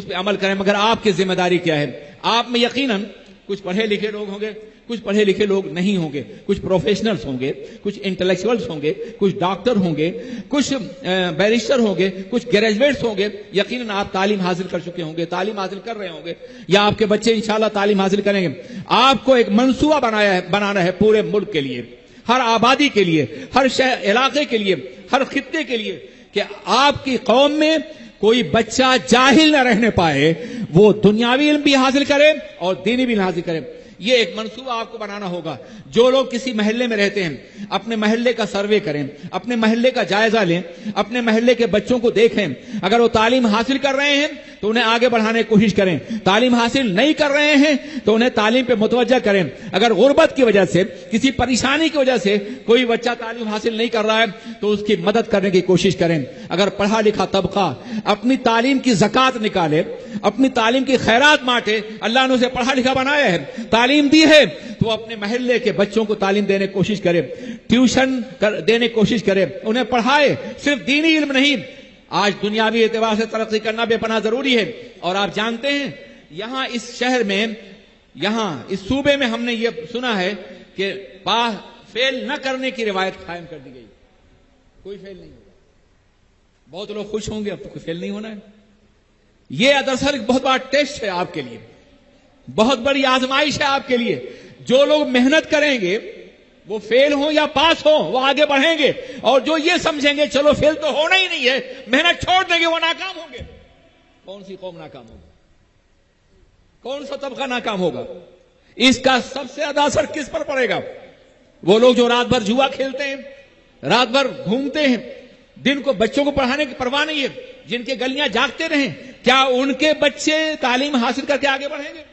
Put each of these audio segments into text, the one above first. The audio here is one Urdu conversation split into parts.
اس پہ عمل کریں. مگر آپ کی ذمہ داری کیا ہے؟ آپ میں یقیناً کچھ پڑھے لکھے لوگ ہوں گے, کچھ پڑھے لکھے لوگ نہیں ہوں گے, کچھ پروفیشنلز ہوں گے, کچھ انٹلیکچوئلز ہوں گے, کچھ ڈاکٹر ہوں گے, کچھ بیرسٹر ہوں گے, کچھ گریجویٹس ہوں گے. یقیناً آپ تعلیم حاصل کر چکے ہوں گے, تعلیم حاصل کر رہے ہوں گے, یا آپ کے بچے انشاءاللہ تعلیم حاصل کریں گے. آپ کو ایک منصوبہ بنانا ہے پورے ملک کے لیے, ہر آبادی کے لیے, ہر شہر علاقے کے لیے, ہر خطے کے لیے, کہ آپ کی قوم میں کوئی بچہ جاہل نہ رہنے پائے, وہ دنیاوی علم بھی حاصل کرے اور دینی بھی علم حاصل کرے. یہ ایک منصوبہ آپ کو بنانا ہوگا. جو لوگ کسی محلے میں رہتے ہیں, اپنے محلے کا سروے کریں, اپنے محلے کا جائزہ لیں, اپنے محلے کے بچوں کو دیکھیں. اگر وہ تعلیم حاصل کر رہے ہیں تو انہیں آگے بڑھانے کی کوشش کریں. تعلیم حاصل نہیں کر رہے ہیں تو انہیں تعلیم پہ متوجہ کریں. اگر غربت کی وجہ سے, کسی پریشانی کی وجہ سے کوئی بچہ تعلیم حاصل نہیں کر رہا ہے تو اس کی مدد کرنے کی کوشش کریں. اگر پڑھا لکھا طبقہ اپنی تعلیم کی زکوٰۃ نکالے, اپنی تعلیم کی خیرات بانٹے, اللہ نے اسے پڑھا لکھا بنایا ہے, تعلیم دی ہے, تو اپنے محلے کے بچوں کو تعلیم دینے کی کوشش کرے, ٹیوشن دینے کی کوشش کرے, انہیں پڑھائے. صرف دینی علم نہیں, آج دنیاوی اعتبار سے ترقی کرنا بے پناہ ضروری ہے. اور آپ جانتے ہیں یہاں اس شہر میں, یہاں اس صوبے میں ہم نے یہ سنا ہے کہ فیل نہ کرنے کی روایت قائم کر دی گئی. کوئی فیل نہیں ہوگا. بہت لوگ خوش ہوں گے اب تو کوئی فیل نہیں ہونا ہے. یہ دراصل ایک بہت بڑا ٹیسٹ ہے آپ کے لیے, بہت بڑی آزمائش ہے آپ کے لیے. جو لوگ محنت کریں گے وہ فیل ہوں یا پاس ہوں وہ آگے بڑھیں گے, اور جو یہ سمجھیں گے چلو فیل تو ہونا ہی نہیں ہے, محنت چھوڑ دیں گے, وہ ناکام ہوں گے. کون سی قوم ناکام ہوگی؟ کون سا طبقہ ناکام ہوگا؟ اس کا سب سے زیادہ اثر کس پر پڑے گا؟ وہ لوگ جو رات بھر جوا کھیلتے ہیں, رات بھر گھومتے ہیں, دن کو بچوں کو پڑھانے کی پرواہ نہیں ہے, جن کے گلیاں جاگتے رہیں, کیا ان کے بچے تعلیم حاصل کر کے آگے بڑھیں گے؟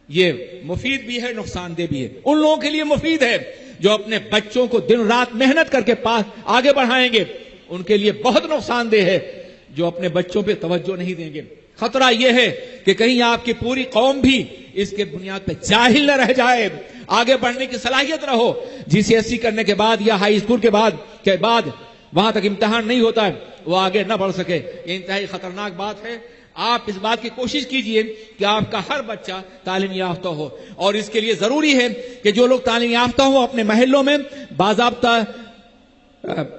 یہ مفید بھی ہے, نقصان دہ بھی ہے. ان لوگوں کے لیے مفید ہے جو اپنے بچوں کو دن رات محنت کر کے آگے بڑھائیں گے. ان کے لیے بہت نقصان دہ ہے جو اپنے بچوں پہ توجہ نہیں دیں گے. خطرہ یہ ہے کہ کہیں آپ کی پوری قوم بھی اس کے بنیاد پہ جاہل نہ رہ جائے, آگے بڑھنے کی صلاحیت نہ ہو. GCSE کرنے کے بعد یا ہائی اسکول کے بعد وہاں تک امتحان نہیں ہوتا ہے, وہ آگے نہ بڑھ سکے. یہ انتہائی خطرناک بات ہے. آپ اس بات کی کوشش کیجئے کہ آپ کا ہر بچہ تعلیم یافتہ ہو, اور اس کے لیے ضروری ہے کہ جو لوگ تعلیم یافتہ ہو اپنے محلوں میں باضابطہ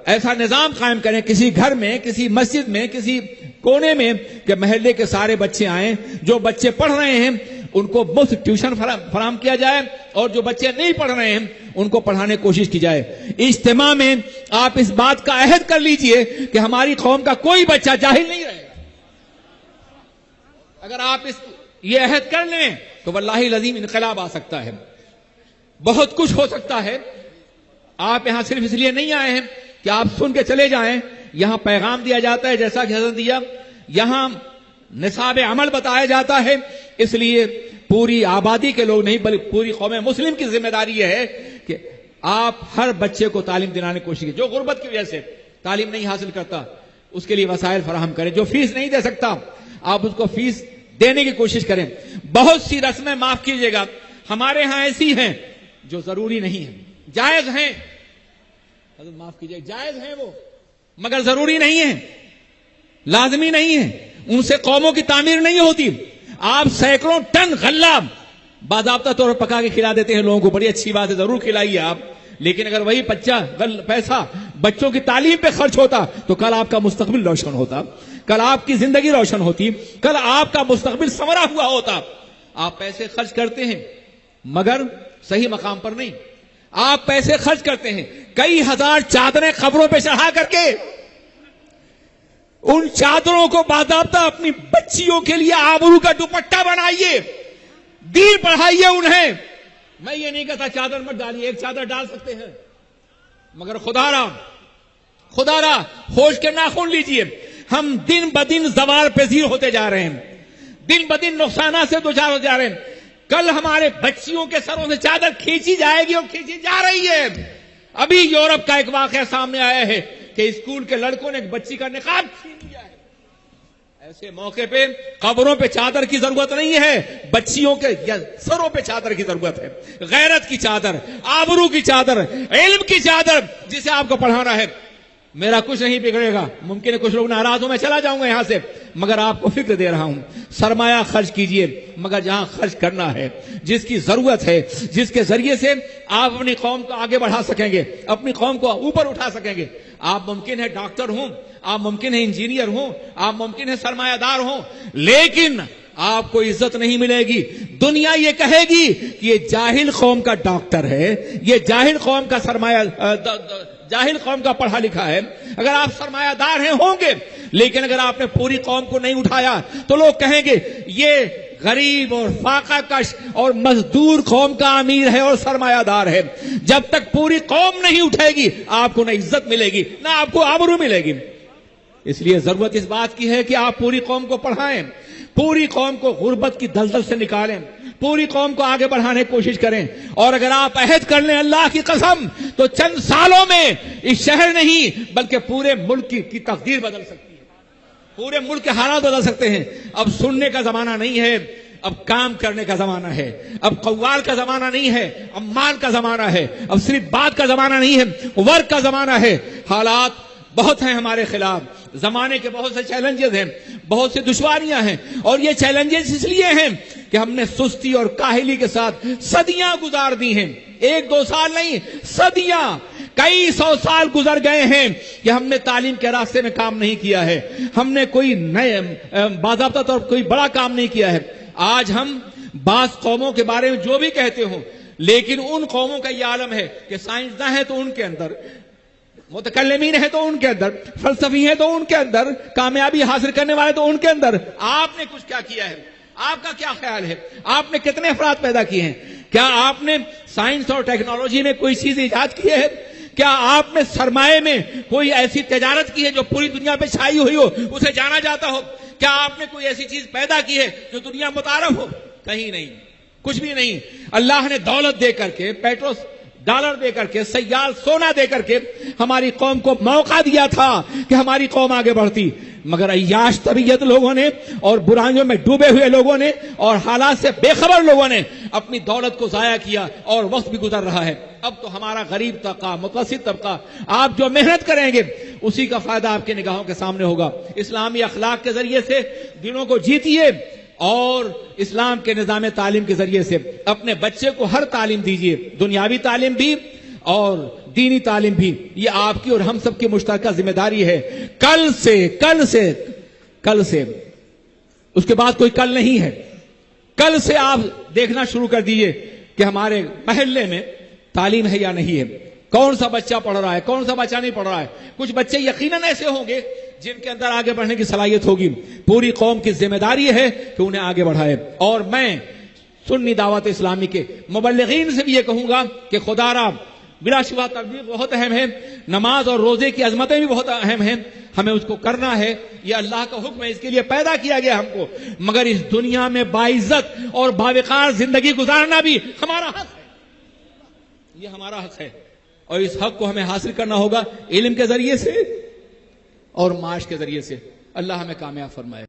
ایسا نظام قائم کریں, کسی گھر میں, کسی مسجد میں, کسی کونے میں, کہ محلے کے سارے بچے آئیں. جو بچے پڑھ رہے ہیں ان کو مفت ٹیوشن فراہم کیا جائے, اور جو بچے نہیں پڑھ رہے ہیں ان کو پڑھانے کی کوشش کی جائے. اجتماع میں آپ اس بات کا عہد کر لیجئے کہ ہماری قوم کا کوئی بچہ جاہل نہیں رہے گا. اگر آپ یہ عہد کر لیں تو واللہ العظیم انقلاب آ سکتا ہے, بہت کچھ ہو سکتا ہے. آپ یہاں صرف اس لیے نہیں آئے ہیں کہ آپ سن کے چلے جائیں. یہاں پیغام دیا جاتا ہے جیسا کہ حضرت دیا, یہاں نصاب عمل بتایا جاتا ہے. اس لیے پوری آبادی کے لوگ نہیں بلکہ پوری قوم مسلم کی ذمہ داری یہ ہے کہ آپ ہر بچے کو تعلیم دلانے کی کوشش کریں. جو غربت کی وجہ سے تعلیم نہیں حاصل کرتا اس کے لیے وسائل فراہم کریں. جو فیس نہیں دے سکتا آپ اس کو فیس دینے کی کوشش کریں. بہت سی رسمیں معاف کیجیے گا ہمارے ہاں ایسی ہیں جو ضروری نہیں ہیں, جائز ہیں, حضرت معاف کیجیے, جائز ہیں وہ, مگر ضروری نہیں ہیں, لازمی نہیں ہیں. ان سے قوموں کی تعمیر نہیں ہوتی. آپ سینکڑوں ٹن غلہ باضابطہ طور پر پکا کے کھلا دیتے ہیں لوگوں کو, بڑی اچھی بات ہے, ضرور کھلائیے آپ, لیکن اگر وہی پیسہ بچوں کی تعلیم پہ خرچ ہوتا تو کل آپ کا مستقبل روشن ہوتا, کل آپ کی زندگی روشن ہوتی, کل آپ کا مستقبل سنورا ہوا ہوتا. آپ پیسے خرچ کرتے ہیں مگر صحیح مقام پر نہیں. آپ پیسے خرچ کرتے ہیں, کئی ہزار چادریں قبروں پہ چڑھا کر کے ان چادروں کو باضابطہ اپنی بچیوں کے لیے آبرو کا دوپٹہ بنائیے, دین پڑھائیے انہیں. میں یہ نہیں کہتا چادر مت ڈالیے, ایک چادر ڈال سکتے ہیں, مگر خدا را ہوش کے ناخن لیجئے. ہم دن بدن زوال پذیر ہوتے جا رہے ہیں, دن بدن نقصانات سے دوچار ہو جا رہے ہیں. کل ہمارے بچیوں کے سروں سے چادر کھینچی جائے گی اور کھینچی جا رہی ہے. ابھی یورپ کا ایک واقعہ سامنے آیا ہے کہ اسکول کے لڑکوں نے ایک بچی کا نقاب چھین لیا ہے. ایسے موقع پہ قبروں پہ چادر کی ضرورت نہیں ہے, بچیوں کے سروں پہ چادر کی ضرورت ہے. غیرت کی چادر, آبرو کی چادر, علم کی چادر جسے آپ کو پڑھانا ہے. میرا کچھ نہیں بگڑے گا, ممکن ہے کچھ لوگ ناراض ہوں, میں چلا جاؤں گا یہاں سے, مگر آپ کو فکر دے رہا ہوں، سرمایہ خرچ کیجئے مگر جہاں خرچ کرنا ہے، جس کی ضرورت ہے، جس کے ذریعے سے آپ اپنی قوم کو آگے بڑھا سکیں گے، اپنی قوم کو اوپر اٹھا سکیں گے۔ آپ ممکن ہے ڈاکٹر ہوں، آپ ممکن ہے انجینئر ہوں، آپ ممکن ہے سرمایہ دار ہوں، لیکن آپ کو عزت نہیں ملے گی۔ دنیا یہ کہے گی کہ یہ جاہل قوم کا ڈاکٹر ہے، یہ جاہل قوم کا جاہل قوم کا پڑھا لکھا ہے۔ اگر آپ سرمایہ دار ہیں ہوں گے، لیکن اگر آپ نے پوری قوم کو نہیں اٹھایا تو لوگ کہیں گے یہ غریب اور فاقہ کش اور مزدور قوم کا امیر ہے اور سرمایہ دار ہے۔ جب تک پوری قوم نہیں اٹھے گی آپ کو نہ عزت ملے گی نہ آپ کو آبرو ملے گی۔ اس لیے ضرورت اس بات کی ہے کہ آپ پوری قوم کو پڑھائیں، پوری قوم کو غربت کی دلدل سے نکالیں، پوری قوم کو آگے بڑھانے کی کوشش کریں۔ اور اگر آپ عہد کر لیں اللہ کی قسم تو چند سالوں میں اس شہر نہیں بلکہ پورے ملک کی تقدیر بدل سکتی ہے، پورے ملک کے حالات بدل سکتے ہیں۔ اب سننے کا زمانہ نہیں ہے، اب کام کرنے کا زمانہ ہے۔ اب قوال کا زمانہ نہیں ہے، اب مال کا زمانہ ہے۔ اب صرف بات کا زمانہ نہیں ہے، ورک کا زمانہ ہے۔ حالات بہت ہیں ہمارے خلاف، زمانے کے بہت سے چیلنجز ہیں، بہت سی دشواریاں ہیں، اور یہ چیلنجز اس لیے ہیں کہ ہم نے سستی اور کاہلی کے ساتھ صدیاں گزار دی ہیں۔ 1-2 سال نہیں، صدیاں، کئی 100 سال گزر گئے ہیں کہ ہم نے تعلیم کے راستے میں کام نہیں کیا ہے، ہم نے کوئی نئے باضابطہ طور پر کوئی بڑا کام نہیں کیا ہے۔ آج ہم بعض قوموں کے بارے میں جو بھی کہتے ہوں، لیکن ان قوموں کا یہ عالم ہے کہ سائنسداں ہیں تو ان کے اندر، متکلمین ہیں تو ان کے اندر، فلسفی ہیں تو ان کے اندر، کامیابی حاصل کرنے والے تو ان کے اندر۔ آپ نے کچھ کیا کیا ہے؟ آپ کا کیا خیال ہے؟ آپ نے کتنے افراد پیدا کیے ہیں؟ کیا آپ نے سائنس اور ٹیکنالوجی میں کوئی چیز ایجاد کی ہے؟ کیا آپ نے سرمایہ میں کوئی ایسی تجارت کی ہے جو پوری دنیا پہ چھائی ہوئی ہو، اسے جانا جاتا ہو؟ کیا آپ نے کوئی ایسی چیز پیدا کی ہے جو دنیا متعارف ہو؟ کہیں نہیں، کچھ بھی نہیں۔ اللہ نے دولت دے کر کے، پیٹرول ڈالر دے کر کے، سیال سونا دے کر کے ہماری قوم کو موقع دیا تھا کہ ہماری قوم آگے بڑھتی، مگر عیاش طبیعت لوگوں نے اور برائیوں میں ڈوبے ہوئے لوگوں نے اور حالات سے بے خبر لوگوں نے اپنی دولت کو ضائع کیا، اور وقت بھی گزر رہا ہے۔ اب تو ہمارا غریب طبقہ، متوسط طبقہ، آپ جو محنت کریں گے اسی کا فائدہ آپ کی نگاہوں کے سامنے ہوگا۔ اسلامی اخلاق کے ذریعے سے دلوں کو جیتیے، اور اسلام کے نظام تعلیم کے ذریعے سے اپنے بچے کو ہر تعلیم دیجیے، دنیاوی تعلیم بھی اور دینی تعلیم بھی۔ یہ آپ کی اور ہم سب کی مشترکہ ذمہ داری ہے۔ کل سے اس کے بعد کوئی کل نہیں ہے۔ کل سے آپ دیکھنا شروع کر دیجئے کہ ہمارے محلے میں تعلیم ہے یا نہیں ہے، کون سا بچہ پڑھ رہا ہے، کون سا بچہ نہیں پڑھ رہا ہے۔ کچھ بچے یقیناً ایسے ہوں گے جن کے اندر آگے بڑھنے کی صلاحیت ہوگی، پوری قوم کی ذمہ داری ہے کہ انہیں آگے بڑھائے۔ اور میں سنی دعوت اسلامی کے مبلغین سے بھی یہ کہوں گا کہ خدا را بلا شبہ تبلیغ بہت اہم ہے، نماز اور روزے کی عظمتیں بھی بہت اہم ہیں، ہمیں اس کو کرنا ہے، یہ اللہ کا حکم ہے، اس کے لیے پیدا کیا گیا ہم کو، مگر اس دنیا میں باعزت اور باوقار زندگی گزارنا بھی ہمارا حق ہے، یہ ہمارا حق ہے، اور اس حق کو ہمیں حاصل کرنا ہوگا علم کے ذریعے سے اور معاش کے ذریعے سے۔ اللہ ہمیں کامیاب فرمائے۔